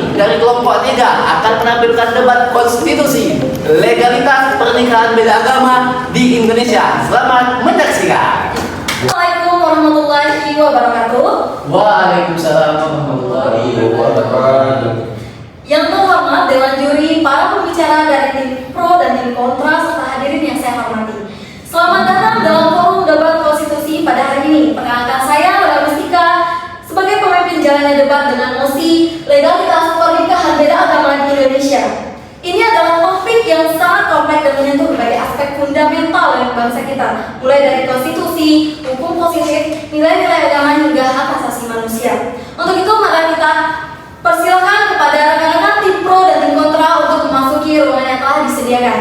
kami dari kelompok 3 akan menampilkan debat konstitusi legalitas pernikahan beda agama di Indonesia. Selamat menyaksikan. Assalamualaikum warahmatullahi wabarakatuh. Waalaikumsalam warahmatullahi wabarakatuh. Yang terhormat Dewan Juri, para pembicara dari tim pro dan tim kontra, serta hadirin yang saya hormati. Selamat datang dalam forum debat konstitusi pada hari ini. Perkenalkan saya Lela Mustika sebagai pemimpin jalannya debat dengan mosi legalitas pernikahan beda agama di Indonesia. Ini adalah topik yang sangat kompleks dan menyentuh berbagai aspek fundamental dari bangsa kita, mulai dari konstitusi, hukum positif, nilai-nilai agama hingga hak asasi manusia. Untuk itu, mari kita persilakan kepada rekan-rekan tim pro dan tim kontra untuk memasuki ruangan yang telah disediakan.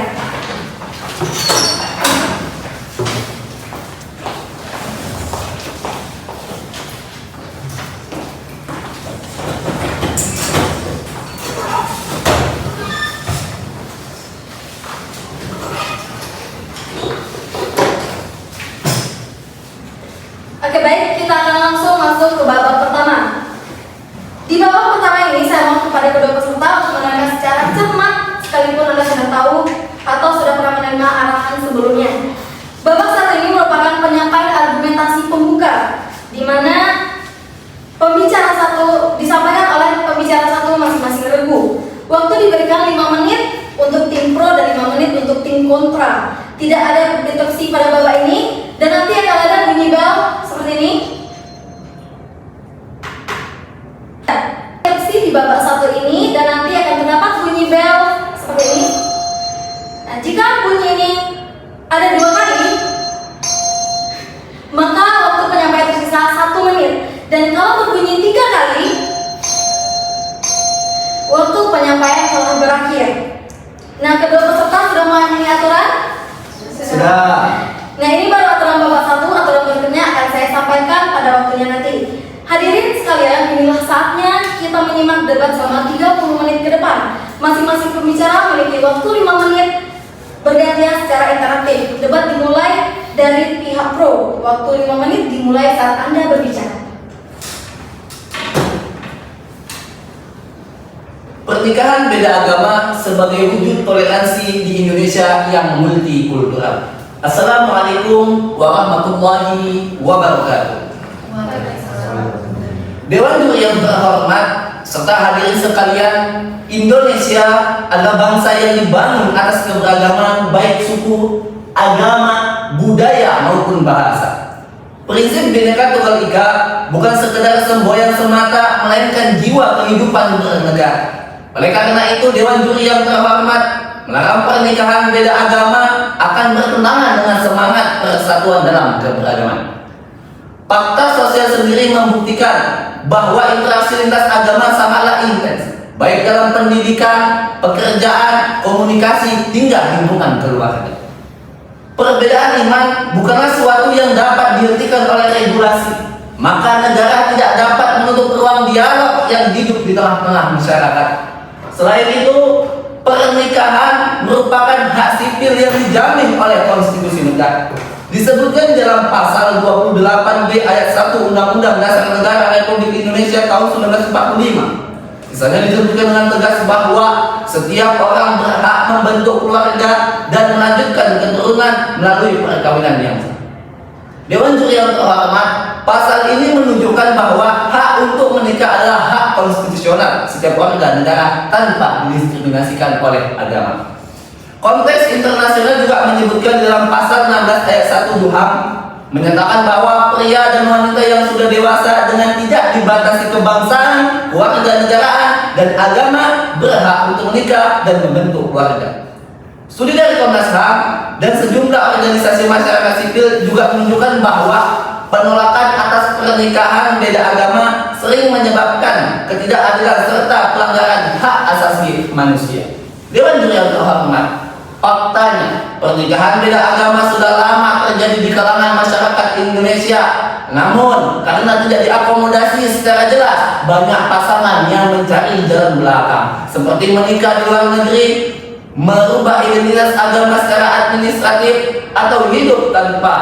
Oke, baik, kita akan langsung masuk ke babak pertama. Di babak pertama ini saya mohon kepada kedua peserta untuk menerangkan secara cermat, sekalipun Anda sudah tahu atau sudah pernah menerima arahan sebelumnya. Babak satu ini merupakan penyampaian argumentasi pembuka, di mana pembicara satu disampaikan oleh pembicara satu masing-masing regu. Waktu diberikan 5 menit untuk tim pro dan 5 menit untuk tim kontra. Tidak ada deteksi pada babak ini, dan nanti akan ada bunyi bel seperti ini. Deteksi di babak satu ini, dan nanti akan terdapat bunyi bel seperti ini. Nah, jika bunyi ini ada 2 kali, maka waktu penyampaian tersisa 1 menit. Dan kalau berbunyi 3 kali, waktu penyampaian telah berakhir. Nah, kedua peserta sudah memahami aturan? Sudah. Nah, ini baru aturan babak 1. Aturan berikutnya akan saya sampaikan pada waktunya nanti. Hadirin sekalian, inilah saatnya kita menyimak debat selama 30 menit ke depan. Masing-masing pembicara memiliki waktu 5 menit bergantian secara interaktif. Debat dimulai dari pihak pro. Waktu 5 menit dimulai saat Anda berbicara. Pernikahan beda agama sebagai wujud toleransi di Indonesia yang multikultural. Assalamualaikum warahmatullahi wabarakatuh. Dewan Juri yang terhormat serta hadirin sekalian, Indonesia adalah bangsa yang dibangun atas keberagaman baik suku, agama, budaya maupun bahasa. Prinsip Bhinneka Tunggal Ika bukan sekedar semboyan semata, melainkan jiwa kehidupan bernegara. Oleh karena itu, Dewan Juri yang terhormat melarang pernikahan beda agama akan bertentangan dengan semangat persatuan dalam keberagaman. Fakta sosial sendiri membuktikan bahwa interaksi lintas agama sangatlah intens, baik dalam pendidikan, pekerjaan, komunikasi, hingga hubungan keluarga. Perbedaan iman bukanlah suatu yang dapat dihentikan oleh regulasi, maka negara tidak dapat menutup ruang dialog yang hidup di tengah-tengah masyarakat. Selain itu, pernikahan merupakan hak sipil yang dijamin oleh konstitusi negara. Disebutkan dalam pasal 28B ayat 1 Undang-Undang Dasar Negara Republik Indonesia tahun 1945. Misalnya disebutkan dengan tegas bahwa setiap orang berhak membentuk keluarga dan melanjutkan keturunan melalui perkawinan yang sah. Dewan Juri yang terhormat, pasal ini menunjukkan bahwa hak untuk menikah adalah hak konstitusional setiap warga negara tanpa didiskriminasikan oleh agama. Konteks internasional juga menyebutkan dalam pasal 16 ayat 1 HAM menyatakan bahwa pria dan wanita yang sudah dewasa dengan tidak dibatasi kebangsaan, kewarganegaraan, dan agama berhak untuk menikah dan membentuk keluarga. Studi dari Komnas HAM dan sejumlah organisasi masyarakat sipil juga menunjukkan bahwa penolakan atas pernikahan beda agama sering menyebabkan ketidakadilan serta pelanggaran hak asasi manusia. Dewan Juri yang terhormat, faktanya pernikahan beda agama sudah lama terjadi di kalangan masyarakat Indonesia. Namun karena tidak diakomodasi secara jelas, banyak pasangan yang mencari jalan belakang, seperti menikah di luar negeri, merubah identitas agama secara administratif, atau hidup tanpa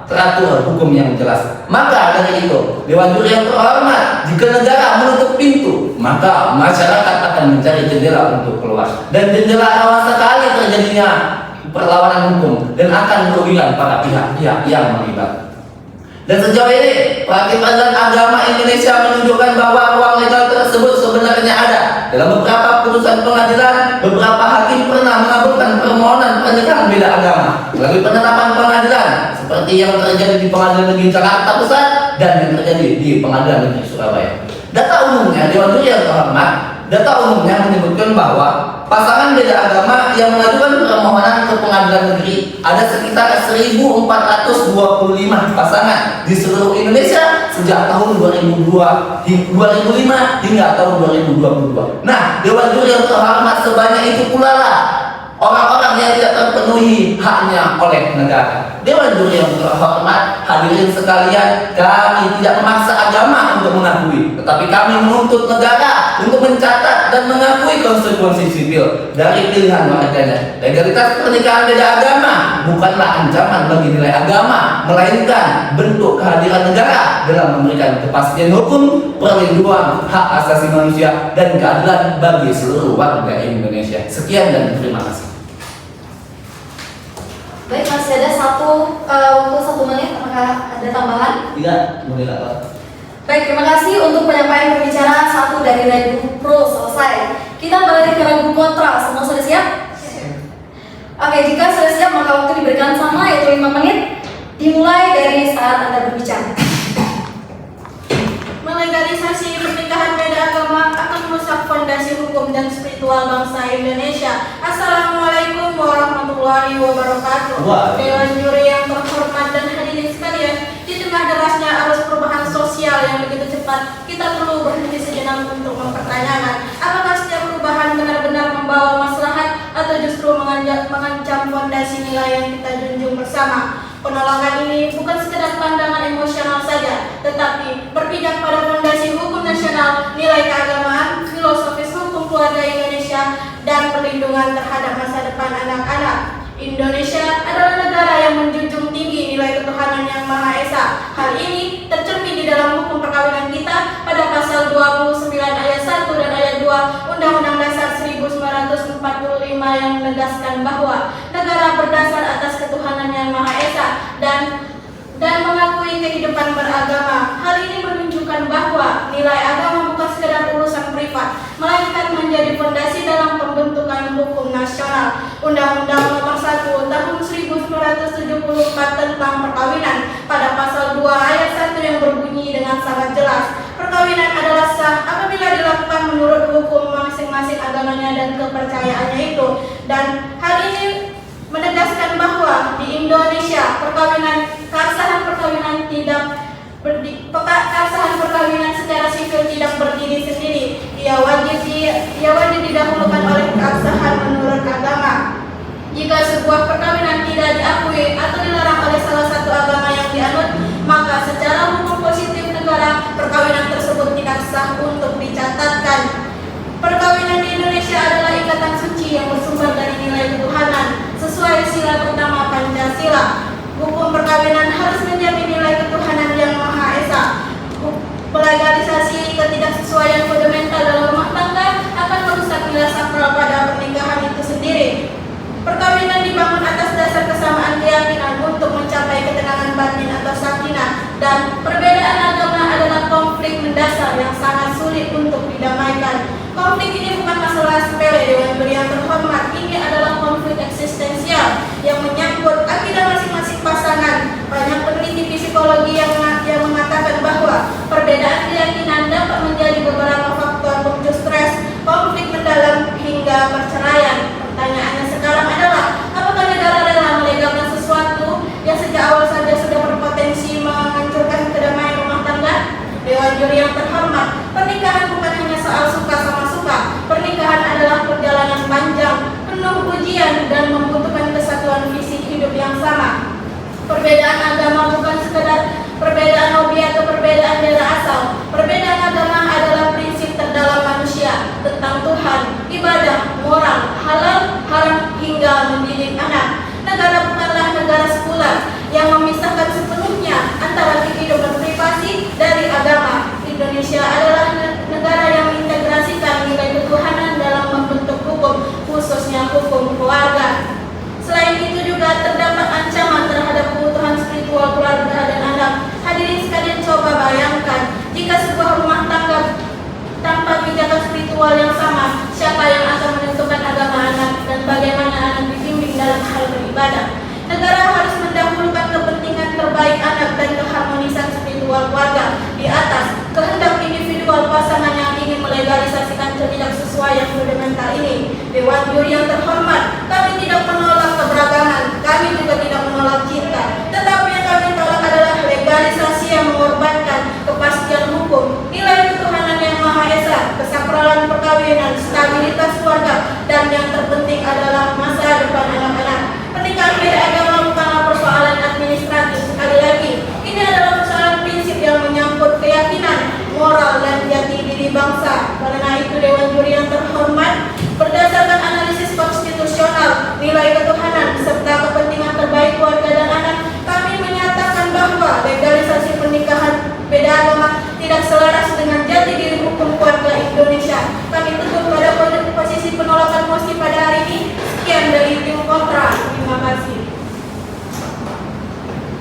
teratur hukum yang jelas. Maka dari itu, Dewan Juri yang terhormat, jika negara menutup pintu, maka masyarakat akan mencari jendela untuk keluar. Dan jendela rawan sekali terjadinya perlawanan hukum dan akan merugikan para pihak-pihak yang terlibat. Dan sejauh ini, Peradilan Agama Indonesia menunjukkan bahwa ruang legal tersebut sebenarnya ada. Dalam beberapa putusan pengadilan, beberapa hakim pernah mengabulkan permohonan pernikahan beda agama melalui penetapan pengadilan, seperti yang terjadi di Pengadilan Negeri Jakarta Pusat dan yang terjadi di Pengadilan Negeri Surabaya. Data umumnya, Dewan Juri yang terhormat, data umumnya menyebutkan bahwa pasangan beda agama yang mengajukan permohonan ke pengadilan negeri ada sekitar 1.425 pasangan di seluruh Indonesia sejak tahun 2005 hingga tahun 2022. Nah, Dewan Juri yang terhormat, sebanyak itu pula lah orang-orang yang tidak terpenuhi haknya oleh negara. Dewan Juri yang terhormat, hadirin sekalian, kami tidak memaksa agama untuk mengakui, tetapi kami menuntut negara untuk mencatat dan mengakui konsekuensi sipil dari pilihan warganya. Legalitas pernikahan beda agama bukanlah ancaman bagi nilai agama, melainkan bentuk kehadiran negara dalam memberikan kepastian hukum, perlindungan hak asasi manusia, dan keadilan bagi seluruh warga Indonesia. Sekian dan terima kasih. Baik, masih ada waktu 1 menit. Apakah ada tambahan? Tidak, moderator. Baik, terima kasih untuk penyampaian pembicaraan 1 dari Regu Pro selesai. Kita beralih ke Regu Kontra. Semua sudah siap? Oke, jika sudah siap maka waktu diberikan sama, yaitu 5 menit. Dimulai dari saat Anda berbicara. Melegalisasi pernikahan beda agama akan merusak fondasi hukum dan spiritual bangsa Indonesia. Assalamualaikum warahmatullahi wabarakatuh. Dewan Juri yang terhormat dan hadirin sekalian, di tengah derasnya arus perubahan sosial yang begitu cepat, kita perlu berhenti sejenak untuk mempertanyakan apakah setiap perubahan benar-benar membawa maslahat atau justru mengancam fondasi nilai yang kita junjung bersama. Penolakan ini bukan sekedar pandangan emosional saja, tetapi berpijak pada fondasi hukum nasional, nilai keagamaan, filosofis hukum keluarga Indonesia, dan perlindungan terhadap masa depan anak-anak. Indonesia adalah negara yang menjunjung tinggi nilai ketuhanan yang Maha Esa. Hal ini tercermin di dalam hukum perkawinan kita pada pasal 29 ayat 1 dan ayat 2 Undang-Undang Dasar 1945 yang menegaskan bahwa negara berdasar atas ketuhanan yang Maha Esa dan mengakui kehidupan beragama. Hal ini menunjukkan bahwa nilai agama bukan sekedar urusan privat, melainkan menjadi fondasi dalam pembentukan hukum nasional. Undang-Undang Nomor 1 Tahun 1974 tentang perkawinan pada pasal 2 ayat 1 yang berbunyi dengan sangat jelas, perkawinan adalah sah apabila dilakukan menurut hukum masing-masing agamanya dan kepercayaannya itu. Dan hal ini menegaskan bahwa di Indonesia keabsahan perkawinan secara sipil tidak berdiri sendiri. Ia wajib didahulukan oleh keabsahan menurut agama. Jika sebuah perkawinan tidak diakui atau dilarang oleh salah satu agama yang dianut, maka secara hukum positif negara, perkawinan tersebut tidak sah untuk dicatatkan. Perkawinan di Indonesia adalah ikatan suci yang bersumber dari nilai ketuhanan sesuai sila pertama Pancasila. Hukum perkawinan harus menjamin nilai ketuhanan yang Maha Esa. Legalisasi ketidaksesuaian fundamental dalam rumah tangga akan merusak nilai sakral pada pernikahan itu sendiri. Perkawinan dibangun atas dasar kesamaan keyakinan untuk mencapai ketenangan batin atau sakinah, dan perbedaan agama adalah konflik mendasar yang sangat sulit untuk didamaikan. Konflik ini bukan masalah sepele Dewan Juri yang terhormat, ini adalah konflik eksistensial yang menyangkut akidah masing-masing pasangan. Banyak peneliti psikologi yang mengatakan bahwa perbedaan keyakinan dapat menjadi beberapa faktor pemicu stres, konflik mendalam hingga perceraian. Pertanyaannya sekarang adalah, apakah negara rela melegalkan sesuatu yang sejak awal saja sudah berpotensi menghancurkan kedamaian rumah tangga? Dewan Juri yang terhormat, pernikahan bukan hanya soal suka sama suka. yang fundamental ini. Dewan Juri yang terhormat, kami tidak menolak keberagaman, kami juga tidak menolak cinta. Tetapi yang kami tolak adalah legalisasi yang mengorbankan kepastian hukum, nilai ketuhanan yang Maha Esa, kesakralan perkawinan, stabilitas keluarga, dan yang terpenting adalah masa depan anak-anak. Pernikahan beda agama bukanlah persoalan administratif. Sekali lagi, ini adalah persoalan prinsip yang menyangkut keyakinan, moral, dan jati diri bangsa. Karena itu Dewan Juri yang terhormat, berdasarkan analisis konstitusional, nilai ketuhanan, serta kepentingan terbaik keluarga dan anak, kami menyatakan bahwa legalisasi pernikahan beda agama tidak selaras dengan jati diri hukum keluarga Indonesia. Kami teguh pada posisi penolakan mosi pada hari ini. Sekian dari tim kontra. Terima kasih.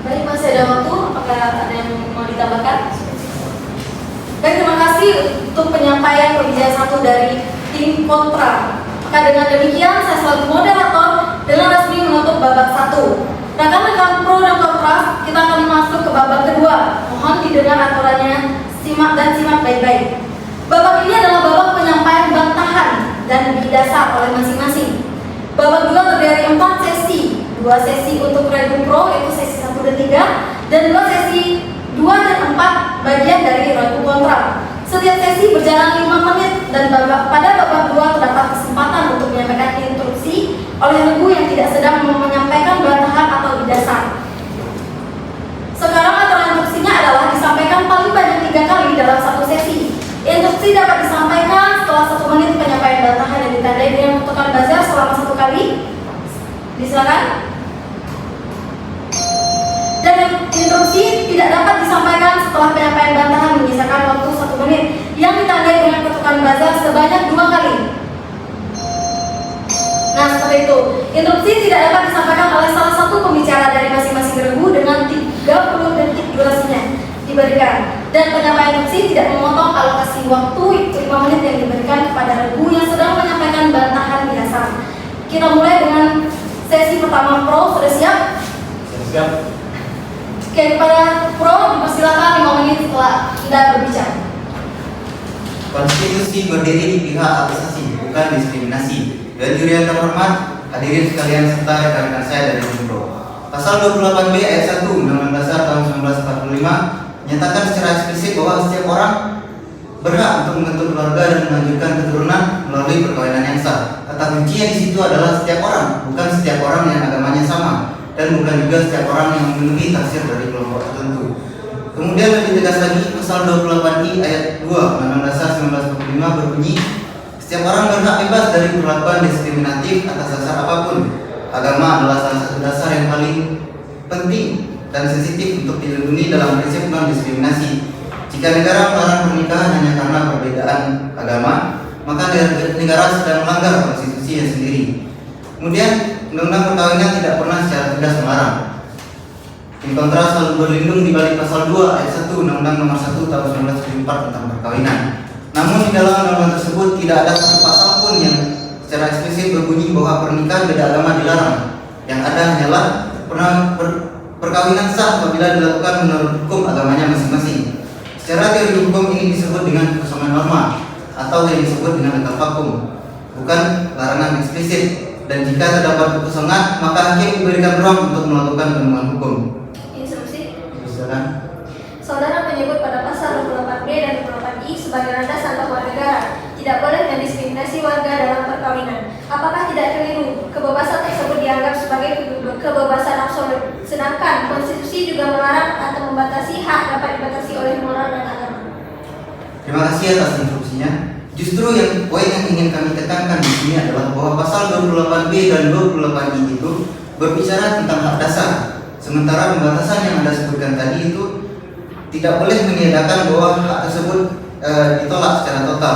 Baik, masih ada waktu. Apakah ada yang mau ditambahkan? Baik, terima kasih untuk penyampaian pembicaraan satu dari tim kontra. Maka dengan demikian saya selaku moderator dengan resmi menutup babak 1. Rekan-rekan pro dan kontra, kita akan masuk ke babak kedua. Mohon didengar aturannya, simak baik-baik. Babak ini adalah babak penyampaian bantahan dan bidasar oleh masing-masing. Babak 2 terdiri 4 sesi, 2 sesi untuk Regu Pro yaitu sesi 1 dan 3, dan 2 sesi 2 dan 4 bagian dari Regu Kontra. Setiap sesi berjalan 5 menit dan pada babak 2 terdapat kesempatan untuk menyampaikan instruksi oleh regu yang tidak sedang menyampaikan bantahan atau bidasar. Sekarang aturan instruksinya adalah disampaikan paling banyak 3 kali dalam satu sesi. Instruksi dapat disampaikan setelah 1 menit penyampaian bantahan yang ditandai dengan membutuhkan buzzer selama 1 kali. Disilakan. Dan instruksi tidak dapat disampaikan setelah penyampaian bantahan menyisakan waktu 1 menit yang ditandai dengan ketukan buzzer sebanyak 2 kali. Nah, seperti itu. Instruksi tidak dapat disampaikan oleh salah satu pembicara dari masing-masing regu dengan 30 detik durasinya diberikan. Dan penyampaian instruksi tidak memotong alokasi waktu 5 menit yang diberikan kepada regu yang sedang menyampaikan bantahan biasa. Kita mulai dengan sesi pertama. Pro, sudah siap? Siap. Oke, kepada Pro dipersilakan 5 menit setelah Anda berbicara. Konstitusi berdiri di pihak asasi, bukan diskriminasi. Dan juri yang terhormat, hadirin sekalian serta rekan-rekan saya dari Pro. Pasal 28B ayat 1 Undang-Undang Dasar tahun 1945 menyatakan secara eksplisit bahwa setiap orang berhak untuk membentuk keluarga dan melanjutkan keturunan melalui perkawinan yang sah. Kata kuncinya di situ adalah setiap orang, bukan setiap orang yang agamanya sama, dan bukan juga setiap orang yang memenuhi tafsir dari kelompok tertentu. Kemudian lebih tegas lagi, pasal 28I ayat 2 Undang-Undang Dasar 1945 berbunyi, setiap orang berhak bebas dari perlakuan diskriminatif atas dasar apapun. Agama adalah salah satu dasar yang paling penting dan sensitif untuk dilindungi dalam prinsip non-diskriminasi. Jika negara melarang pernikahan hanya karena perbedaan agama, maka negara sedang melanggar konstitusinya sendiri. Kemudian, undang-undang perkawinan tidak pernah secara tegas melarang. Tim kontra selalu berlindung di balik pasal 2 ayat 1 Undang-Undang Nomor 1 Tahun 1974 tentang perkawinan. Namun di dalam undang-undang tersebut tidak ada satu pasal pun yang secara eksplisit berbunyi bahwa pernikahan beda agama dilarang. Yang ada hanyalah perkawinan sah apabila dilakukan menurut hukum agamanya masing-masing. Secara teori hukum ini disebut dengan kekosongan norma atau yang disebut dengan legal vakum, bukan larangan eksplisit. Dan jika terdapat kekosongan, maka hakim diberikan ruang untuk melakukan penemuan hukum. Instruksi. Silakan. Saudara menyebut pada pasal 28B dan 28I sebagai landasan bahwa negara tidak boleh mendiskriminasi warga dalam perkawinan. Apakah tidak keliru? Kebebasan tersebut dianggap sebagai kebebasan absolut, sedangkan konstitusi juga melarang atau membatasi hak dapat dibatasi oleh moral dan agama. Terima kasih atas instruksinya. Justru poin yang ingin kami tekankan di sini adalah bahwa pasal 28B dan 28I itu berbicara tentang hak dasar. Sementara pembatasan yang Anda sebutkan tadi itu tidak boleh meniadakan bahwa hak tersebut ditolak secara total.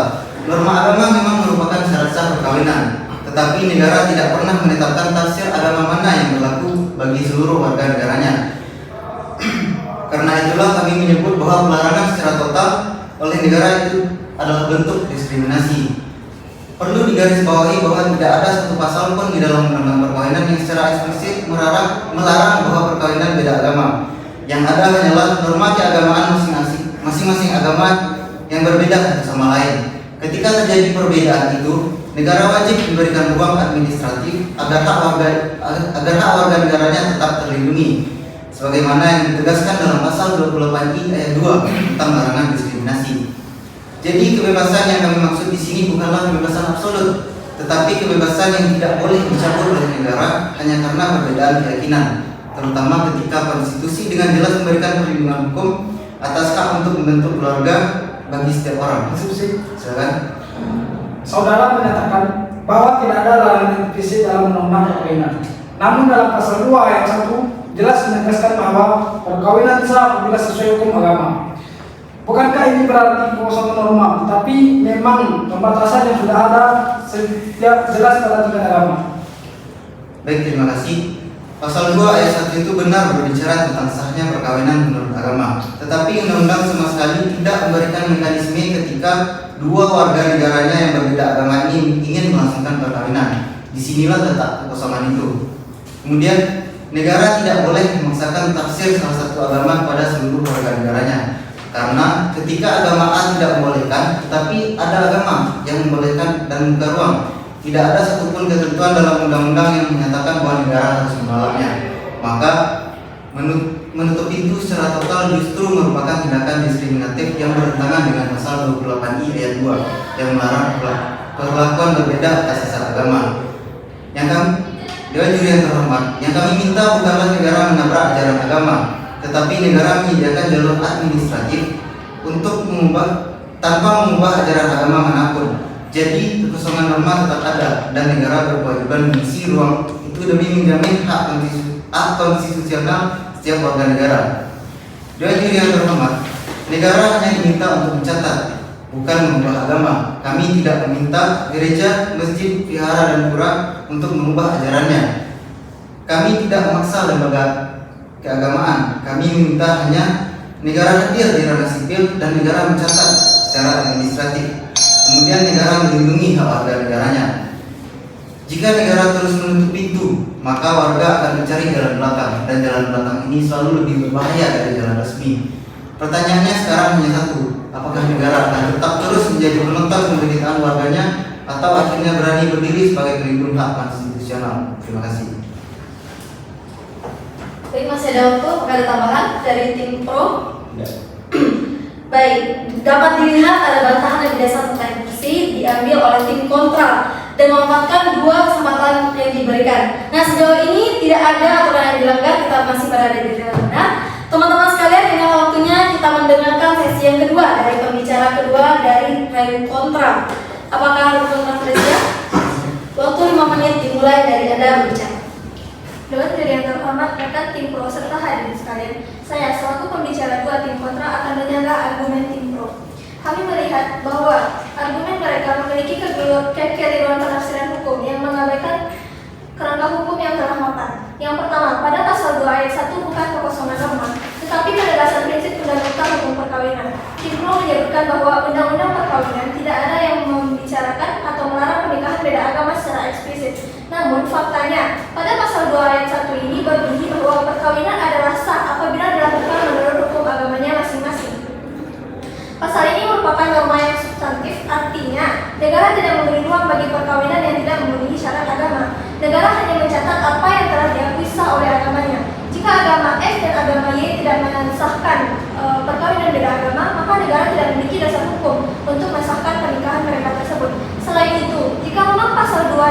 Norma agama memang merupakan syarat sah perkawinan, tetapi negara tidak pernah menetapkan tafsir agama mana yang berlaku bagi seluruh warga negaranya. Karena itulah kami menyebut bahwa pelarangan secara total oleh negara itu adalah bentuk diskriminasi. Perlu digarisbawahi bahwa tidak ada satu pasal pun di dalam undang-undang perkawinan yang secara eksplisit melarang bahwa perkawinan beda agama. Yang ada hanyalah norma keagamaan masing-masing agama yang berbeda satu sama lain. Ketika terjadi perbedaan itu, negara wajib memberikan ruang administratif agar hak warga negaranya tetap terlindungi, sebagaimana yang ditegaskan dalam pasal 28I ayat 2 tentang larangan diskriminasi. Jadi kebebasan yang kami maksud di sini bukanlah kebebasan absolut, tetapi kebebasan yang tidak boleh dicabut oleh negara hanya karena perbedaan keyakinan, terutama ketika konstitusi dengan jelas memberikan perlindungan hukum atas hak untuk membentuk keluarga bagi setiap orang. Silakan. Saudara menyatakan bahwa tidak ada larangan implisit dalam undang-undang perkawinan. Namun dalam pasal 2 ayat 1 jelas menegaskan bahwa perkawinan sah apabila sesuai hukum agama. Bukankah ini berarti kekosongan norma, tetapi memang pembatasan yang sudah ada setiap jelas pada tingkat agama? Baik, terima kasih. Pasal 2 ayat 1 itu benar berbicara tentang sahnya perkawinan menurut agama. Tetapi undang-undang sama sekali tidak memberikan mekanisme ketika dua warga negaranya yang berbeda agama ini ingin melangsungkan perkawinan. Disinilah letak kekosongan itu. Kemudian, negara tidak boleh memaksakan tafsir salah satu agama kepada seluruh warga negaranya. Karena ketika agama A tidak membolehkan, tetapi ada agama yang membolehkan dan membuka ruang, tidak ada satupun ketentuan dalam undang-undang yang menyatakan bahwa negara harus menolaknya. Maka menutup pintu secara total justru merupakan tindakan diskriminatif yang bertentangan dengan pasal 28I ayat 2 yang melarang perlakuan berbeda atas dasar agama. Dewan Juri yang terhormat, yang kami minta bukanlah negara menabrak ajaran agama, tetapi negara menyediakan jalur administratif untuk tanpa mengubah ajaran agama manapun. Jadi kekosongan norma tetap ada dan negara berkewajiban mengisi ruang itu demi menjamin hak konstitusional setiap warga negara. Dewan Juri yang terhormat, negara hanya diminta untuk mencatat, bukan mengubah agama. Kami tidak meminta gereja, masjid, vihara, dan pura untuk mengubah ajarannya. Kami tidak memaksa lembaga keagamaan. Kami meminta hanya negara hadir di ranah sipil dan negara mencatat secara administratif. Kemudian negara melindungi hak warga negaranya. Jika negara terus menutup pintu, maka warga akan mencari jalan belakang, dan jalan belakang ini selalu lebih berbahaya dari jalan resmi. Pertanyaannya sekarang hanya satu, apakah negara akan tetap terus menjadi penonton penderitaan warganya atau akhirnya berani berdiri sebagai pelindung hak konstitusional? Terima kasih. Baik, masih ada waktu, apakah ada tambahan dari tim pro? Baik, dapat dilihat ada bantahan yang berdasarkan pertanyaan bersih diambil oleh tim kontra dan memanfaatkan dua kesempatan yang diberikan. Nah, sejauh ini tidak ada aturan yang dilanggar, kita masih berada di dalam benar. Teman-teman sekalian, inilah waktunya kita mendengarkan sesi yang kedua dari pembicara kedua dari tim kontra. Apakah kontra sudah siap? Waktu 5 menit dimulai dari Anda berbicara. Dewan Juri yang terhormat, rekan tim pro serta hadirin sekalian, saya selaku pembicara dua tim kontra akan menyangga argumen tim pro. Kami melihat bahwa argumen mereka memiliki kekeliruan penafsiran hukum yang mengabaikan kerangka hukum yang telah mapan. Yang pertama, pada pasal 2 ayat 1 bukan kekosongan norma, tetapi pada dasar prinsip undang-undang hukum perkawinan. Tim pro menyebutkan bahwa undang-undang perkawinan tidak ada yang membicarakan atau melarang pernikahan beda agama secara eksplisit. Namun faktanya, pada pasal 2 ayat 1 ini berbunyi bahwa perkawinan adalah sah apabila dilakukan menurut hukum agamanya masing-masing. Pasal ini merupakan norma yang substantif, artinya negara tidak memberi ruang bagi perkawinan yang tidak memenuhi syarat agama. Negara hanya mencatat apa yang telah diakui sah oleh agamanya. Jika agama X dan agama Y tidak mensahkan perkawinan beda agama, maka negara tidak memiliki dasar hukum untuk mensahkan pernikahan mereka tersebut. Selain itu, jika memang pasal 2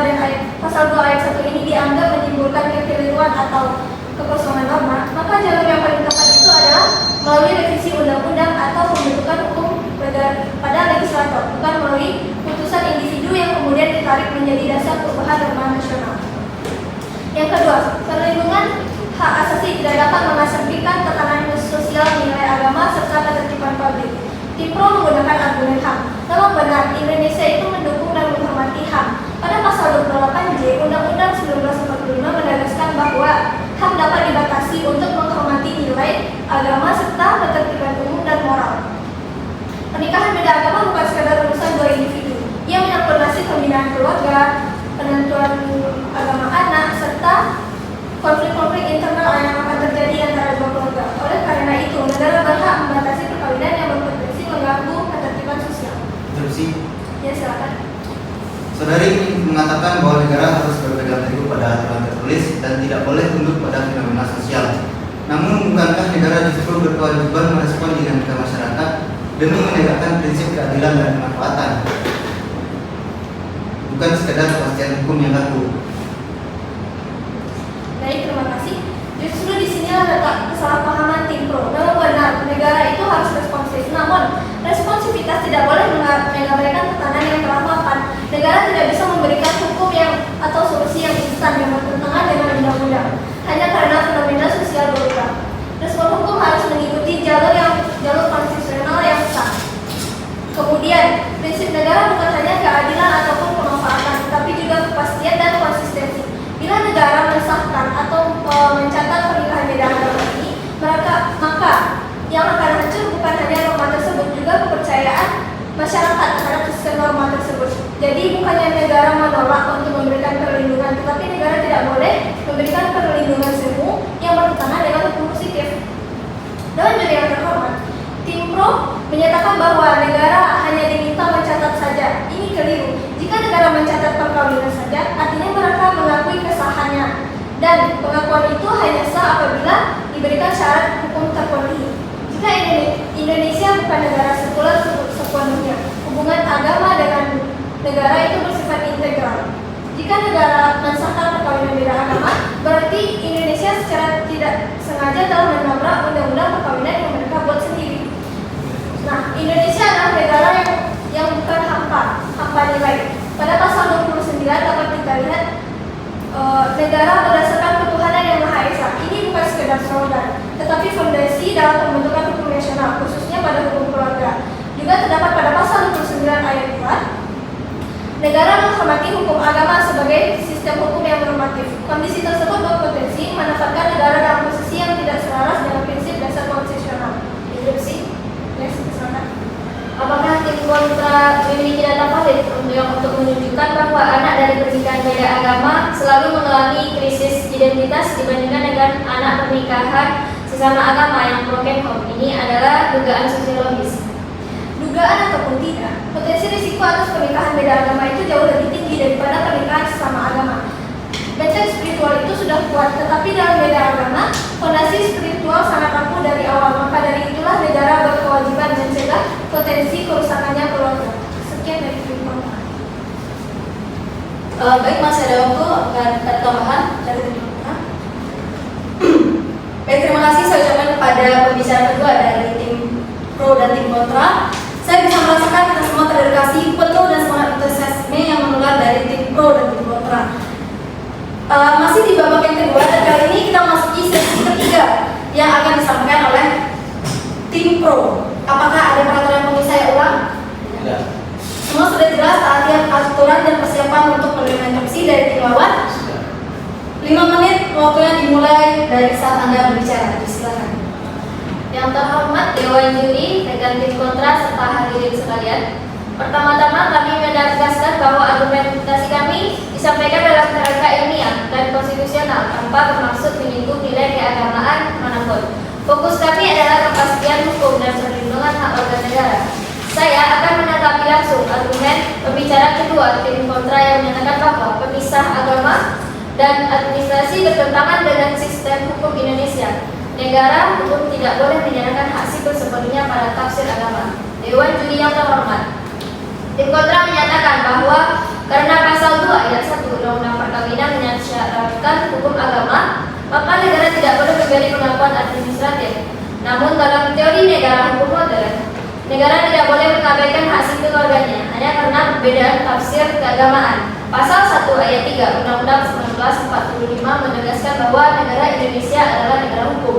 ayat 1 ini dianggap menimbulkan kekeliruan atau kekosongan norma, maka jalur yang paling tepat itu adalah melalui revisi undang-undang atau pembentukan hukum pada legislator, bukan melalui putusan individu yang kemudian ditarik menjadi dasar perubahan norma nasional. Yang kedua, perlindungan hak asasi tidak dapat mengesampingkan tekanan sosial nilai agama serta ketertiban publik. Tim pro menggunakan argumen HAM. Memang benar, Indonesia itu mendukung dan menghormati HAM. Pada pasal 28J Undang-Undang 1945 menegaskan bahwa HAM dapat dibatasi untuk menghormati nilai agama serta ketertiban umum dan moral. Pernikahan beda agama bukan sekadar urusan dua individu. Ia menyangkut nasib pembinaan keluarga, penentuan agama anak, serta konflik-konflik internal yang akan terjadi antara dua keluarga. Oleh karena itu, negara berhak membatasi perkawinan yang berpotensi mengganggu ketertiban sosial. Terus ini mengatakan bahwa negara harus berpegang teguh pada aturan tertulis dan tidak boleh tunduk pada fenomena sosial. Namun, bukankah negara justru berkewajiban merespon dinamika masyarakat demi menegakkan prinsip keadilan dan kemanfaatan, bukan sekedar kepastian hukum yang kaku? Baik, terima kasih. Justru di sinilah letak kesalahpahaman tim pro. Memang benar, negara itu harus responsif. Namun, responsivitas tidak boleh mengabaikan tekanan yang telah mapan. Negara tidak bisa memberikan hukum yang atau solusi yang instan yang bertentangan dengan undang-undang hanya karena fenomena sosial berubah. Respon hukum harus mengikuti jalur konstitusional yang sah. Kemudian, prinsip negara bukan hanya keadilan ataupun kemanfaatan, tetapi juga kepastian dan konsistensi. Bila negara mensahkan atau mencatat pernikahan beda agama ini, maka yang akan hancur bukan hanya norma tersebut, juga kepercayaan masyarakat terhadap sistem norma tersebut. Jadi bukannya negara menolak untuk memberikan perlindungan, tetapi negara tidak boleh memberikan perlindungan semu yang bertentangan dengan hukum positif. Dan juga yang terhormat, tim pro menyatakan bahwa negara hanya diminta mencatat saja. Ini keliru. Jika negara mencatat perkawinan saja, artinya mereka mengakui kesahannya. Dan pengakuan itu hanya sah apabila diberikan syarat hukum terpenuhi. Jika Indonesia bukan negara sekuler sepenuhnya, hubungan agama dengan negara itu bersifat integral. Jika negara mensahkan perkawinan beda agama, berarti Indonesia secara tidak sengaja telah menabrak undang-undang perkawinan yang mereka buat sendiri. Nah, Indonesia adalah negara yang bukan hampa nilai. Pada pasal 29 dapat kita lihat negara berdasarkan ketuhanan yang Maha Esa. Ini bukan sekedar slogan, tetapi fondasi dalam pembentukan hukum nasional, khususnya pada hukum keluarga. Juga terdapat pada pasal 29 ayat 4, negara menghormati hukum agama sebagai sistem hukum yang normatif. Kondisi tersebut berpotensi menempatkan negara dalam posisi yang tidak selaras dengan prinsip dasar konstitusional. Instruksi. Apakah tim kontra memiliki data valid untuk menunjukkan bahwa anak dari pernikahan beda agama selalu mengalami krisis identitas dibandingkan dengan anak pernikahan sesama agama yang broken home? Ini adalah dugaan sosiologis. Dugaan ataupun tidak, potensi risiko atas pernikahan beda agama itu jauh lebih tinggi daripada pernikahan sesama agama. Benteng spiritual itu sudah kuat, tetapi dalam beda agama, fondasi spiritual sangat rapuh dari awal. Maka dari itulah negara berkewajiban mencegah potensi kerusakannya keluarga. Sekian dari tim kontra. Baik, masih ada waktu akan ada tambahan dari tim kontra. Baik, terima kasih saya ucapkan kepada pembicara kedua dari tim pro dan tim kontra. Saya bisa merasakan kita semua teredukasi penuh dan semangat antusiasme yang menular dari tim pro dan tim kontra. Masih di babak yang kedua dan kali ini kita masuki sesi ketiga yang akan disampaikan oleh tim pro. Apakah ada peraturan yang perlu saya ulang? Tidak. Semua sudah jelas aturan dan persiapan untuk menerima instruksi dari tim lawan. 5 menit waktunya dimulai dari saat Anda berbicara. Silakan. Yang terhormat Dewan Juri, rekan tim kontra serta hadirin sekalian. Pertama-tama kami menegaskan bahwa argumentasi kami disampaikan dalam kerangka ilmiah dan konstitusional tanpa bermaksud menyinggung nilai keagamaan manapun. Fokus kami adalah kepastian hukum dan perlindungan hak warga negara. Saya akan menanggapi langsung argumen pembicara kedua tim kontra yang menyatakan bahwa pemisah agama dan administrasi bertentangan dengan sistem hukum Indonesia. Negara hukum tidak boleh menyerahkan hak sipil sepenuhnya pada tafsir agama. Dewan Juri yang terhormat, tim kontra menyatakan bahwa karena pasal 2 ayat 1 Undang-Undang Perkawinan mensyaratkan hukum agama, maka negara tidak boleh memberi pengakuan administratif. Namun dalam teori negara hukum modern, negara tidak boleh mengabaikan hak sipil warganya hanya karena perbedaan tafsir keagamaan. Pasal 1 ayat 3 Undang-Undang 1945 menegaskan bahwa negara Indonesia adalah negara hukum.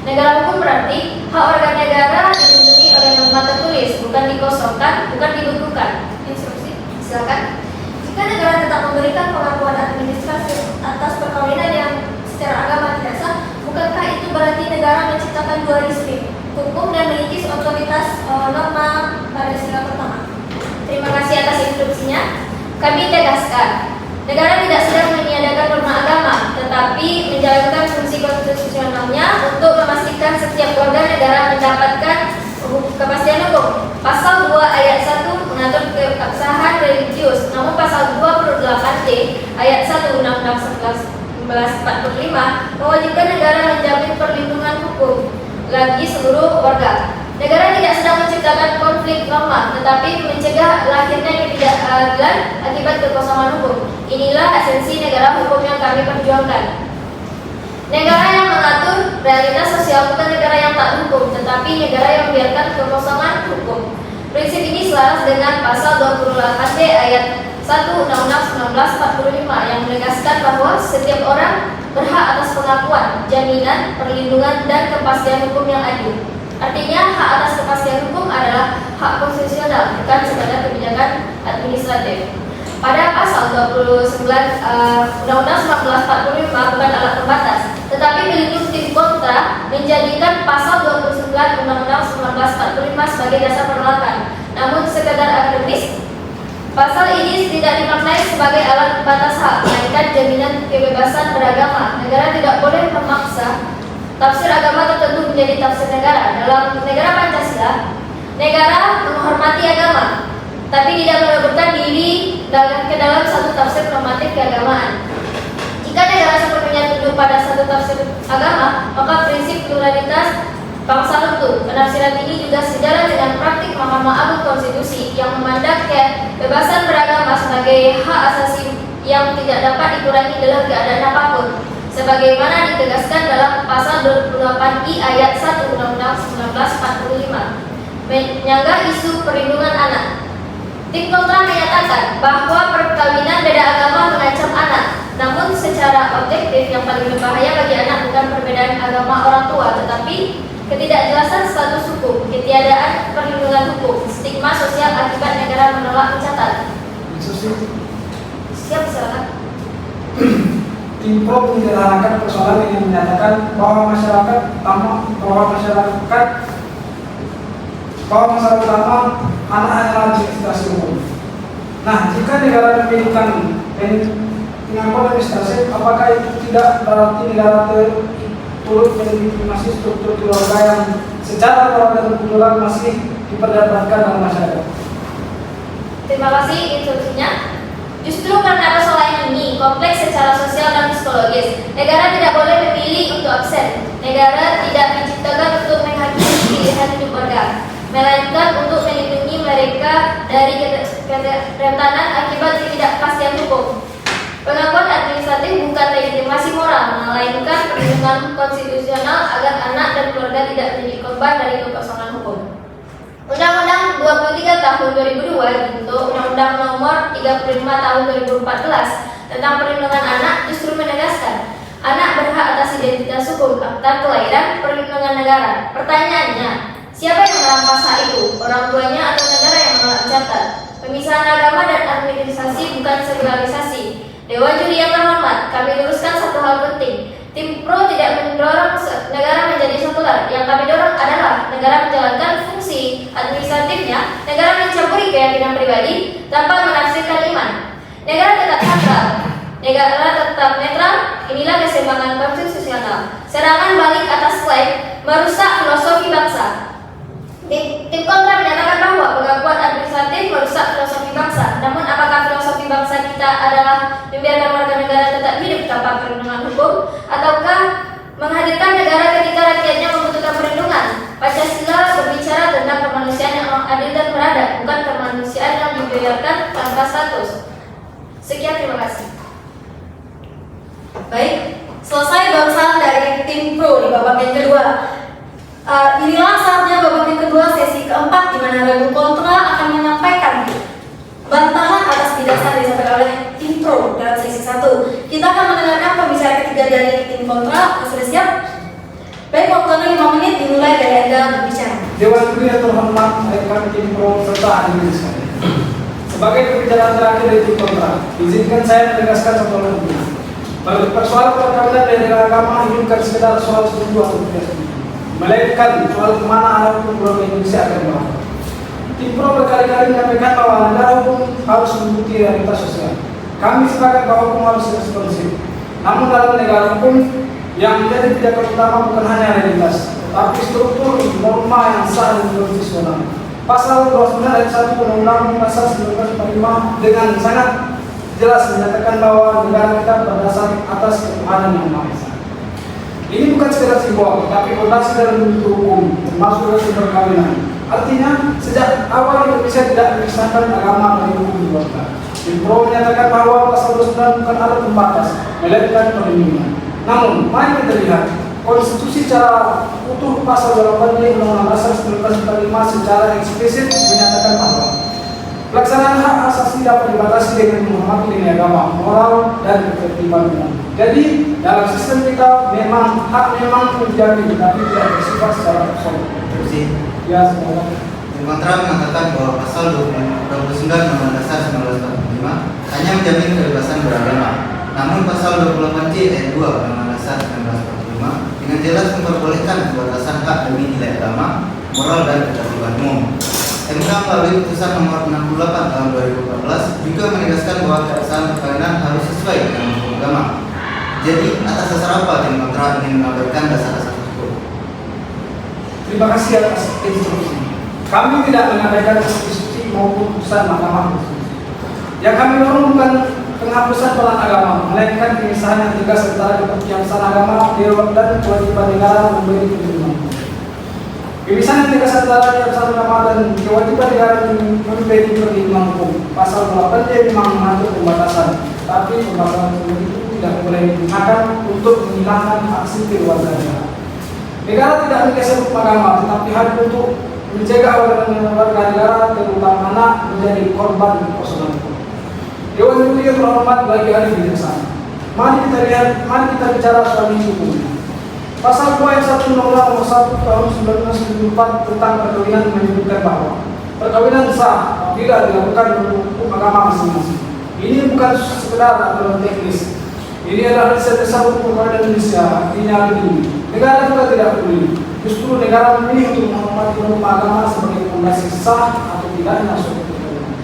Negara hukum berarti hak warga negara dilindungi oleh norma tertulis, bukan dikosongkan, bukan dibukukan. Instruksi, silakan. Jika negara tetap memberikan pengakuan administrasi atas perkawinan yang secara agama tidak sah, bukankah itu berarti negara menciptakan dualisme hukum dan mengikis otoritas norma pada sila pertama? Terima kasih atas instruksinya. Kami tegaskan, negara tidak sedang meniadakan norma agama, tetapi menjalankan fungsi konstitusionalnya untuk memastikan setiap warga negara mendapatkan kepastian hukum. Pasal 2 ayat 1 mengatur keabsahan religius, namun pasal 28D ayat 1 Undang-Undang 1945 mewajibkan negara menjamin perlindungan hukum bagi seluruh warga. Negara tidak sedang menciptakan konflik norma, tetapi mencegah lahirnya ketidakadilan akibat kekosongan hukum. Inilah esensi negara hukum yang kami perjuangkan. Negara yang mengatur realitas sosial bukan negara yang tak hukum, tetapi negara yang membiarkan kekosongan hukum. Prinsip ini selaras dengan pasal 28D ayat 1 Undang-Undang 1945 yang menegaskan bahwa setiap orang berhak atas pengakuan, jaminan, perlindungan, dan kepastian hukum yang adil. Artinya, hak atas kepastian hukum adalah hak konstitusional, bukan sekadar kebijakan administratif. Pada pasal 29 Undang-Undang 1945 bukan alat pembatas, tetapi melindungi tim kontra menjadikan pasal 29 Undang-Undang 1945 sebagai dasar penolakan. Namun sekadar akademis, pasal ini tidak dimaknai sebagai alat pembatas hak, melainkan jaminan kebebasan beragama. Negara tidak boleh memaksa tafsir agama tertentu menjadi tafsir negara. Dalam negara Pancasila, negara menghormati agama, tapi tidak merebutkan diri ke dalam satu tafsir normatif keagamaan. Jika negara sepenuhnya tunduk pada satu tafsir agama, maka prinsip pluralitas bangsa luntur. Penafsiran ini juga sejalan dengan praktik Mahkamah Agung Konstitusi yang memandang kebebasan beragama sebagai hak asasi yang tidak dapat dikurangi dalam keadaan apapun, sebagaimana ditegaskan dalam pasal 28I ayat 1 Undang-Undang 1945. Menyangga isu perlindungan anak, tim kontra menyatakan bahwa perkawinan beda agama mengancam anak. Namun secara objektif yang paling berbahaya bagi anak bukan perbedaan agama orang tua, tetapi ketidakjelasan status hukum, ketiadaan perlindungan hukum, stigma sosial akibat negara menolak mencatat. Siap, silakan. Tim Pro menyederhanakan persoalan ini menyatakan bahwa masyarakat utama anak adalah administrasi umum. Nah, jika negara memiliki pengakuan administrasi, apakah itu tidak berarti negara turut melegitimasi struktur keluarga yang secara moral dan kultural masih diperdebatkan dalam masyarakat? Terima kasih instruksinya. Justru karena persoalan ini kompleks secara sosial dan psikologis, negara tidak boleh memilih untuk absen. Negara tidak diciptakan untuk menghakimi pilihan hidup warga, melainkan untuk melindungi mereka dari kerentanan akibat ketidakpastian hukum. Pengakuan administratif bukan legitimasi moral, melainkan perlindungan konstitusional agar anak dan keluarga tidak menjadi korban dari kekosongan hukum. Undang-Undang 23 tahun 2002 dibentuk Undang-Undang Nomor 35 tahun 2014 tentang perlindungan anak justru menegaskan anak berhak atas identitas hukum, akta kelahiran, perlindungan negara. Pertanyaannya, siapa yang merampas hak itu? Orang tuanya atau negara yang menolak mencatat? Pemisahan agama dan administrasi bukan segregasi. Dewan Juri yang terhormat, kami luruskan satu hal penting. Tim Pro tidak mendorong negara menjadi sekuler. Yang kami dorong adalah negara menjalankan fungsi administratifnya, negara mencampuri keyakinan pribadi tanpa menafsirkan iman. Negara tetap netral. Negara tetap netral. Inilah keseimbangan konstitusional. Serangan balik atas klaim merusak filosofi bangsa. Tim kontra menyatakan bahwa pengakuan administratif merusak filosofi bangsa. Namun apakah filosofi bangsa kita adalah membiarkan warga negara tetap hidup tanpa perlindungan hukum, ataukah menghadirkan negara ketika rakyatnya membutuhkan perlindungan? Pancasila berbicara tentang kemanusiaan yang adil dan beradab, bukan kemanusiaan yang dibiarkan tanpa status. Sekian, terima kasih. Baik, selesai bahasan dari tim Pro di babak yang kedua. Inilah saatnya babak yang kedua sesi keempat, di mana Ragu Kontra akan menyampaikan bantahan atas penjelasan yang disampaikan oleh tim Pro dalam sesi 1. Kita akan mendengarkan pembicara ketiga dari tim Kontra. Sudah siap? Baik, waktunya 5 menit dimulai dari Anda berbicara. Dewan Juri yang terhormat, rekan tim Pro serta hadirin sekalian. Sebagai pembicaraan terakhir dari tim Kontra, izinkan saya menegaskan satu hal penting. Bagi persoalan perkawinan dari agama ini bukan sekedar soal setuju atau tidak setuju, melainkan soal kemana arah hukum Indonesia akan berlaku. Tim Pro berkali-kali menyampaikan bahwa negara hukum harus mengikuti realitas sosial. Kami sepakat bahwa hukum harus responsif. Namun dalam negara hukum yang menjadi pijakan utama bukan hanya realitas, tapi struktur norma yang sah dan konstitusional. Pasal 29 ayat 1 Undang-Undang Pasal 1945 dengan sangat jelas menyatakan bahwa negara kita berdasar atas ketuhanan yang Maha Esa. Ini bukan sekedar simbol, tapi fondasi dalam bentuk hukum, termasuk dalam perkawinan. Artinya, sejak awal Indonesia tidak memisahkan agama dari hukum keluarga. Pro menyatakan bahwa pasal 29 bukan alat pembatas, melainkan perlindungan. Namun, mari kita lihat konstitusi secara utuh pasal 8 Undang-Undang Dasar 1945 secara eksplisit menyatakan bahwa pelaksanaan hak asasi dapat dibatasi dengan menghormati nilai agama, moral, dan ketertiban umum. Jadi, dalam sistem kita memang hak memang terjamin, tapi tidak bersifat secara absolut. Ya, semoga. Kontra mengatakan bahwa pasal 29 Undang-Undang Dasar 1945 hanya menjamin kebebasan beragama. Namun pasal 28C ayat 2 Undang-Undang Dasar 1945 dengan jelas memperbolehkan pembatasan hak demi nilai agama, moral, dan ketertiban umum. MK melalui putusan nomor 68 tahun 2014 juga menegaskan bahwa keabsahan perkawinan harus sesuai dengan hukum agama. Jadi atas dasar apa tim kontra ingin mengabarkan dasar-dasar tersebut? Terima kasih atas instruksi. Kami tidak mengabaikan institusi maupun putusan Mahkamah Konstitusi. Yang kami dorong bukan penghapusan peran agama, melainkan pemisahan yang tegas antara keabsahan agama, dewan, dan kewajiban negara memberi perlindungan. Pemisahan yang tegas antara keabsahan agama dan kewajiban negara memberi perlindungan hukum. Pasal 8 dia memang mengatur pembatasan, tapi pembatasan itu tidak boleh digunakan untuk menghilangkan hak sipil warga negara. Negara tidak menggeser hukum agama, tetapi hanya untuk mencegah warga negara, terutama anak, menjadi korban persoalan hukum. Dewan Juri yang terhormat bagi ahli bijaksana. Mari kita bicara soal isu hukum. Pasal 2 ayat 1 Undang-Undang Nomor 1 Tahun 1974 tentang perkawinan menyebutkan bahwa perkawinan sah apabila dilakukan menurut hukum agama masing-masing. Ini bukan sekedar aturan teknis. Ini adalah dasar hukum perkawinan Indonesia. Artinya begini, negara juga tidak peduli. Justru negara memilih untuk menghormati hukum agama sebagai fondasi sah atau tidaknya suatu perkawinan.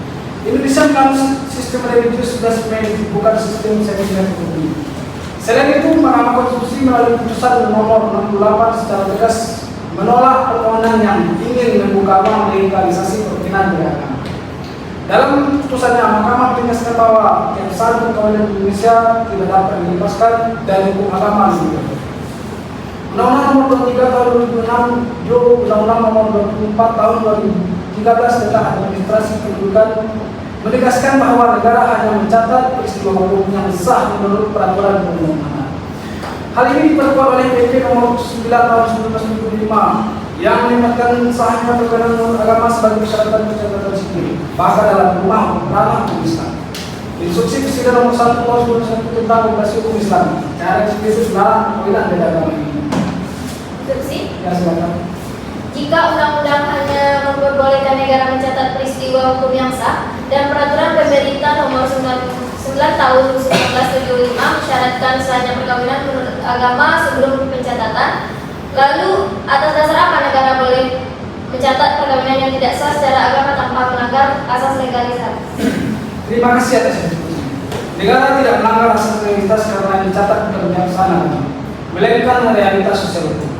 Indonesia menganut sistem religius blasphemy, bukan sistem sekuler hukum. Selain itu, Mahkamah Konstitusi melalui putusan nomor 68 secara tegas menolak permohonan yang ingin membuka ruang legalisasi perkawinan beragama. Dalam putusannya, Mahkamah menegaskan bahwa keabsahan perkawinan Indonesia tidak dapat dilepaskan dari hukum agama juga. Undang-Undang Nomor 23 Tahun 2006, Undang-Undang Nomor 24 Tahun 2013 tentang administrasi kependudukan menegaskan bahwa negara hanya mencatat peristiwa hukum yang sah menurut peraturan perundang-undangan. Hal ini diperkuat oleh PP Nomor 9 Tahun 1975 yang menempatkan sahnya perkawinan menurut agama sebagai persyaratan pencatatan sipil, bahkan dalam rumah ranah hukum Islam. Instruksi Presiden Nomor 1 Tahun 2001 tentang regulasi hukum Islam cara eksplisit melarang perkawinan beda agama ini. Instruksi. Ya, silakan. Jika undang-undang hanya memperbolehkan negara mencatat peristiwa hukum yang sah dan peraturan pemerintah nomor 9 tahun 1975 mensyaratkan sahnya perkawinan menurut agama sebelum pencatatan, lalu atas dasar apa negara boleh mencatat perkawinan yang tidak sah secara agama tanpa melanggar asas legalitas? Terima kasih atas instruksi. Negara tidak melanggar asas legalitas karena mencatat kebijaksanaan agama, melainkan realitas sosial hukum.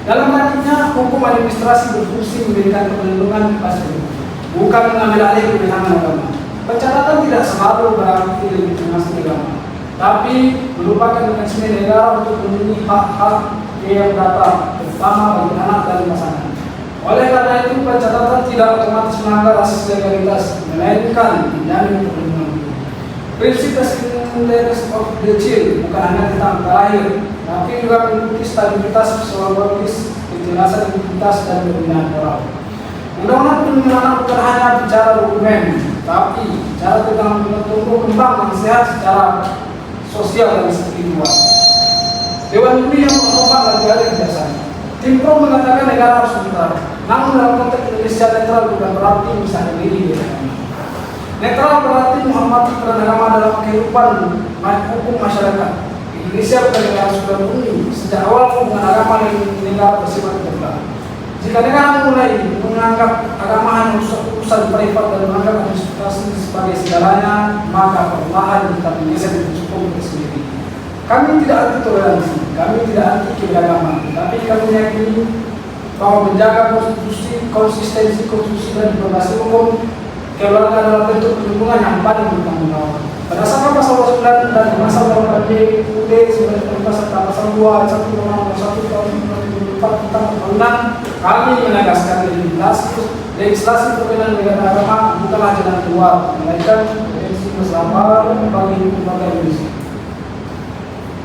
Dalam artinya, hukum administrasi berfungsi memberikan perlindungan kepada hukum, bukan mengambil alih kewenangan agama. Pencatatan tidak selalu berarti legitimasi agama, tapi merupakan mekanisme negara untuk melindungi hak-hak yang data, terutama bagi anak dan pasangan. Oleh karena itu, pencatatan tidak otomatis melanggar asas legalitas, melainkan menjamin perlindungan hukum. Prinsip interest of the child bukan hanya tentang terakhir, tapi juga mengikuti stabilitas psikologis, kejelasan identitas, dan pembinaan moral. Undang-undang perlindungan bukan hanya bicara dokumen, tapi bicara tentang tumbuh kembang yang sehat secara sosial dan spiritual. Dewan Juri yang terhormat dan berada di dasar. Tim Pro mengatakan negara harus netral, namun dalam konteks Indonesia netral bukan berarti misalnya diri. Netral berarti menghormati peran agama dalam kehidupan hukum masyarakat. Indonesia bukan negara sudah bumi. Sejak awal hubungan agama dengan negara bersifat terbuka. Jika negara mulai menganggap agama hanya urusan privat dan menganggap administrasi sebagai segalanya, maka perlahan kita menggeser hukum itu sendiri. Kami tidak anti toleransi, kami tidak anti keberagaman, tapi kami meyakini bahwa menjaga konsistensi konstitusi dan diplomasi hukum keluarga dalam bentuk perlindungan yang paling bertanggung. Berdasarkan pasal 9 dan pasal 8 UUD 1945 serta pasal 2 ayat 1 Undang-Undang 1 tahun 2004 tentang perkawinan, kami menegaskan legislasi perkawinan negara agama bukanlah jalan keluar, melainkan potensi keselamatan bagi lembaga Indonesia.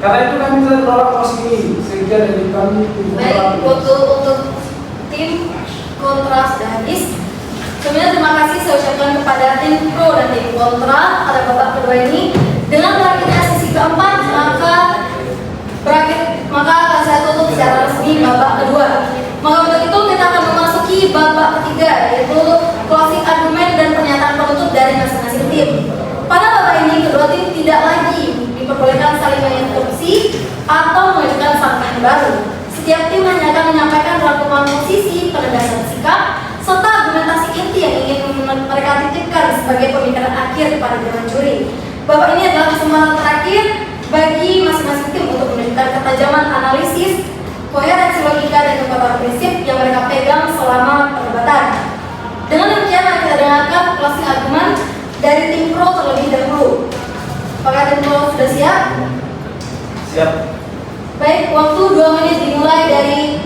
Karena itu kami tidak menolak mosi ini. Sekian dari kami. Baik, untuk tim kontras dan is. Sebenarnya terima kasih saya ucapkan kepada tim pro dan tim kontra pada babak kedua ini. Dengan berakhirnya sesi keempat, maka akan saya tutup secara resmi babak kedua. Maka untuk itu kita akan memasuki babak ketiga, yaitu closing argument dan pernyataan penutup dari masing-masing tim. Pada babak ini kedua tim tidak lagi diperbolehkan saling menginterupsi atau mengajukan sangkaan baru. Setiap tim hanya akan menyampaikan rangkuman posisi, penegasan sikap, serta argumentasi inti yang ingin mereka titipkan sebagai pemikiran akhir kepada dewan juri. Babak ini adalah kesempatan terakhir bagi masing-masing tim untuk menunjukkan ketajaman analisis, koherensi logika dan kekuatan prinsip yang mereka pegang selama perdebatan. Dengan demikian kita dengarkan closing argument dari tim pro terlebih dahulu. Apakah tim pro sudah siap? Siap. Baik, waktu 2 menit dimulai dari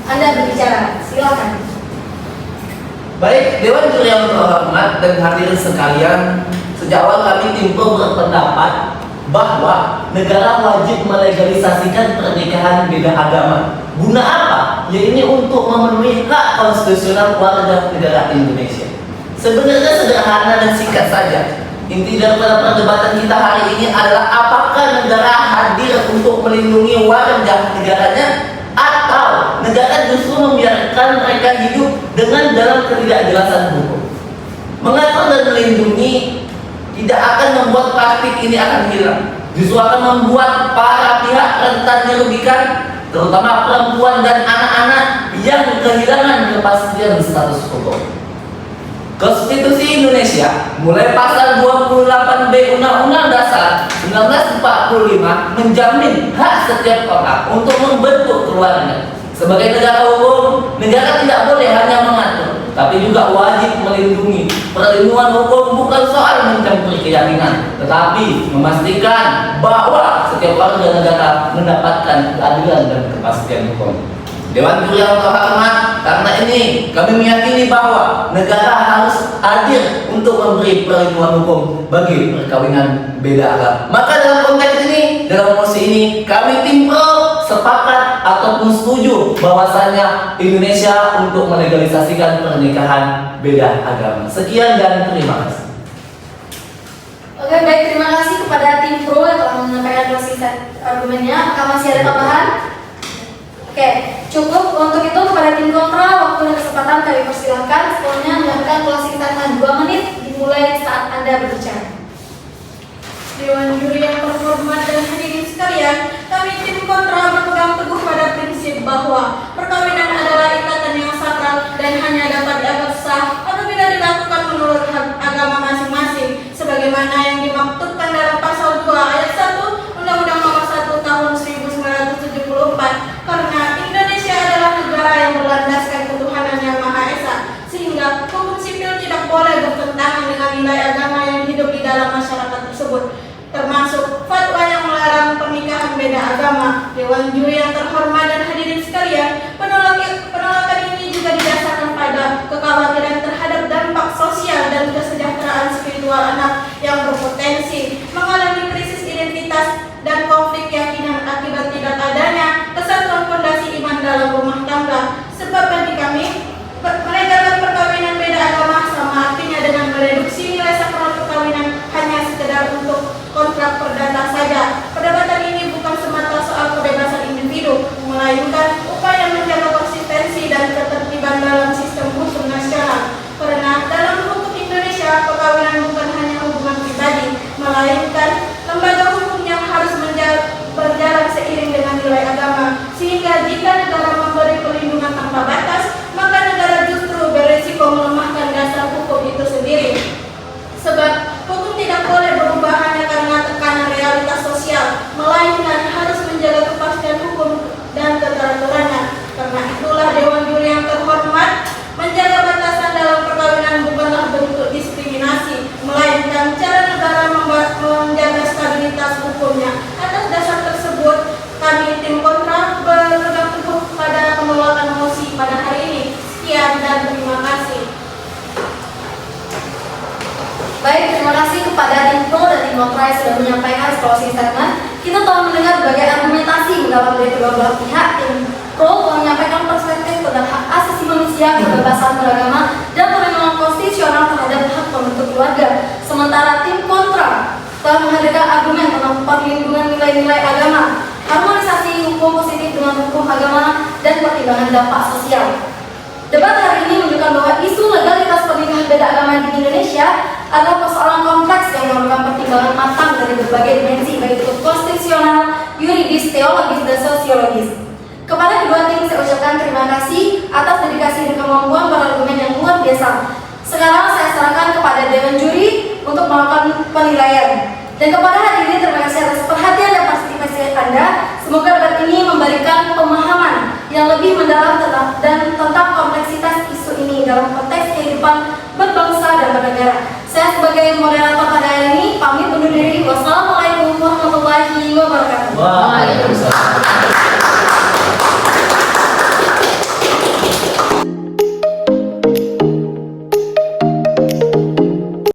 Anda berbicara. Silakan. Baik, Dewan Juri yang terhormat dan hadirin sekalian, sejak awal kami tim pro berpendapat bahwa negara wajib melegalisasikan pernikahan beda agama. Guna apa? Yaitu untuk memenuhi hak konstitusional warga negara Indonesia. Sebenarnya sederhana dan singkat saja. Inti daripada perdebatan kita hari ini adalah apakah negara hadir untuk melindungi warga negaranya, atau negara justru membiarkan mereka hidup dengan dalam ketidakjelasan hukum. Mengatur dan melindungi tidak akan membuat praktik ini akan hilang, justru akan membuat para pihak rentan dirugikan, terutama perempuan dan anak-anak yang kehilangan kepastian status hukum. Konstitusi Indonesia mulai pasal 28B Undang-Undang Dasar 1945 menjamin hak setiap orang untuk membentuk keluarga. Sebagai negara hukum, negara tidak boleh hanya mengatur, tapi juga wajib melindungi. Perlindungan hukum bukan soal mencampuri keyakinan, tetapi memastikan bahwa setiap warga negara mendapatkan keadilan dan kepastian hukum. Dewan Juri yang terhormat, karena ini kami meyakini bahwa negara harus hadir untuk memberi perlindungan hukum bagi perkawinan beda agama. Maka dalam konteks ini, dalam mosi ini, kami tim pro sepakat ataupun setuju bahwasanya Indonesia untuk melegalisasikan pernikahan beda agama. Sekian dan terima kasih. Oke, baik, terima kasih kepada tim pro yang telah menyampaikan closing argumennya. Apakah masih ada tambahan? Oke, cukup. Untuk itu kepada tim kontra, waktu dan kesempatan kami persilahkan. Setelahnya melakukan closing statement 2 menit dimulai saat Anda berbicara. Dewan Juri yang terhormat dan hadirin sekalian, kami tim kontra berpegang teguh pada prinsip bahwa perkawinan adalah ikatan yang sakral dan hanya dapat dianggap sah apabila dilakukan menurut agama masing-masing, sebagaimana yang dimaksudkan dalam pasal 2 ayat 1 Undang-Undang Nomor 1 Tahun 1974. Karena Indonesia adalah negara yang berlandaskan ketuhanan yang Maha Esa, sehingga hukum sipil tidak boleh bertentangan dengan nilai agama yang hidup di dalam masyarakat tersebut, termasuk fatwa yang melarang pernikahan beda agama. Dewan Juri yang terhormat dan hadirin sekalian, penolakan ini juga didasarkan pada kekhawatiran terhadap dampak sosial dan kesejahteraan spiritual anak yang berpotensi mengalami krisis identitas dan konflik keyakinan akibat tidak adanya kesatuan fondasi iman dalam rumah tangga. Sebab bagi kami, melegalkan perkawinan beda agama sama artinya dengan mereduksi nilai sakral perkawinan hanya sekedar untuk kontrak perdata saja. Perdebatan ini bukan semata soal kebebasan individu, melainkan upaya menjaga konsistensi dan ketertiban dalam sistem hukum nasional. Karena dalam hukum Indonesia, perkawinan bukan hanya hubungan pribadi, melainkan lembaga hukum yang harus berjalan seiring dengan nilai agama. Sehingga jika negara memberi perlindungan tanpa batas, maka negara justru berisiko melemahkan dasar hukum itu sendiri. Sebab hukum tidak boleh berubah hanya karena tekanan real sudah menyampaikan closing statement, kita telah mendengar berbagai argumentasi mendalam dari kedua belah pihak. Tim pro telah menyampaikan perspektif tentang hak asasi manusia, kebebasan beragama, dan perlindungan konstitusional terhadap hak pembentuk keluarga. Sementara tim kontra telah menghadirkan argumen tentang perlindungan nilai-nilai agama, harmonisasi hukum positif dengan hukum agama, dan pertimbangan dampak sosial. Debat hari ini menunjukkan bahwa isu legalitas pernikahan beda agama di Indonesia adalah persoalan kompleks yang memerlukan pertimbangan matang dari berbagai dimensi, baik itu konstitusional, yuridis, teologis, dan sosiologis. Kepada kedua tim saya ucapkan terima kasih atas dedikasi dan kemampuan berargumen yang luar biasa. Sekarang saya serahkan kepada Dewan Juri untuk melakukan penilaian. Dan kepada hadirin terima kasih atas perhatian dan partisipasi Anda. Semoga debat ini memberikan pemahaman yang lebih mendalam tentang kompleksitas isu ini dalam konteks kehidupan berbangsa dan bernegara. Saya sebagai moderator pada hari ini pamit undur diri. Wassalamualaikum warahmatullahi wabarakatuh. Waalaikumsalam.